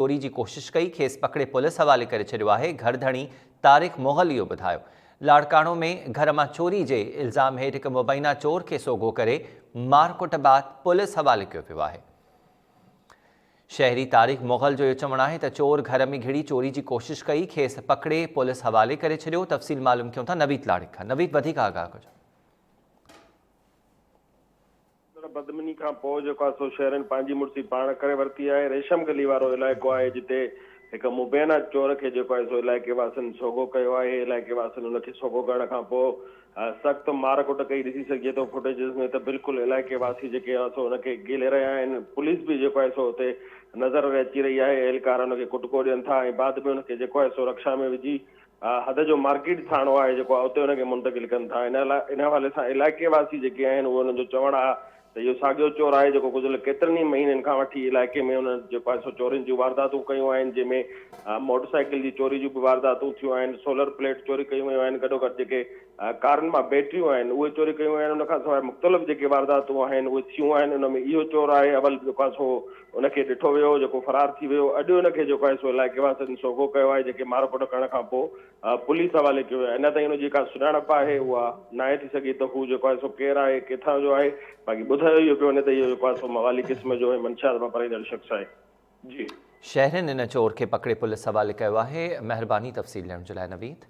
चोरी जी कोशिश कई, खेस पकड़े पुलिस हवाले करे छॾियो आहे। घर धणी तारिक मुग़ल इहो ॿुधायो। लाड़काणो में घर मां चोरी जे इल्ज़ाम हेठि हिकु मुबैना चोर खे सोगो करे मारकुट बाद पुलिस हवाले कयो वियो आहे। शहरी तारिक मुग़ल जो इहो चवणु आहे त चोर घर में घिड़ी चोरी जी कोशिश कई, खेस पकड़े पुलिस हवाले करे छॾियो। तफ़सील मालूम कयूं था नवीद लाड़िक खां। नवीद, वधीक आगाह कजो। बदमनी खां पोइ जेको आहे सो शहरनि पंहिंजी मुर्सी पाण करे वरिती आहे। रेशम गली वारो इलाइक़ो आहे जिते हिकु मुबैना चोर खे जेको आहे सो इलाइक़े वासियुनि सोगो कयो आहे। इलाइक़े वासियुनि हुनखे सोगो करण खां पोइ सख़्तु मारकुट कई ॾिसी सघिजे थो फुटेजिस में, त बिल्कुलु इलाइक़े वासी जेके आहे सो हुनखे ॻेले रहिया आहिनि। पुलिस बि जेको आहे सो हुते नज़र में अची रही आहे। एहलकार हुनखे कुटको ॾियनि था ऐं बाद में हुनखे जेको आहे सो रक्षा में विझी हद जो मार्केट थाणो आहे जेको आहे उते हुनखे मुंतक़िल कनि था। इन हवाले सां इलाइक़े वासी जेके आहिनि उहो हुननि जो चवणु आहे त इहो साॻियो चोर आहे जेको गुज़िरियल केतिरनि ई महीननि खां वठी इलाइक़े में हुन जेको आहे सो चोरियुनि जूं वारदातूं कयूं आहिनि, जंहिंमें मोटरसाइकिल जी चोरी जूं बि वारदातूं थियूं आहिनि, सोलर प्लेट चोरी कयूं वियूं आहिनि, गॾोगॾु जेके कारनि मां बैटरियूं आहिनि उहे चोरी कयूं आहिनि। उनखां सवाइ मुख़्तलिफ़ जेके वारदातूं आहिनि उहे थियूं आहिनि। उन में इहो चोर आहे अवल जेको आहे सो उनखे ॾिठो वियो जेको फरार थी वियो। अॼु उनखे जेको आहे सो इलाइक़े वासियुनि सोगो कयो आहे, जेके मारकुट करण खां पोइ पुलिस हवाले कयो आहे। अञा ताईं हुनजी जेका सुञाणप आहे उहा नाहे थी सघी त हू जेको आहे सो केरु आहे, किथां जो आहे। बाक़ी ॿुधायो इहो पियो वञे त इहो जेको आहे सो मवाली क़िस्म जो ऐं मंशात मां परे शख़्स आहे। जी, शहरनि इन चोर खे पकड़े पुलिस हवाले कयो आहे। महिरबानी तफ़सील ॾियण जे लाइ नवीद।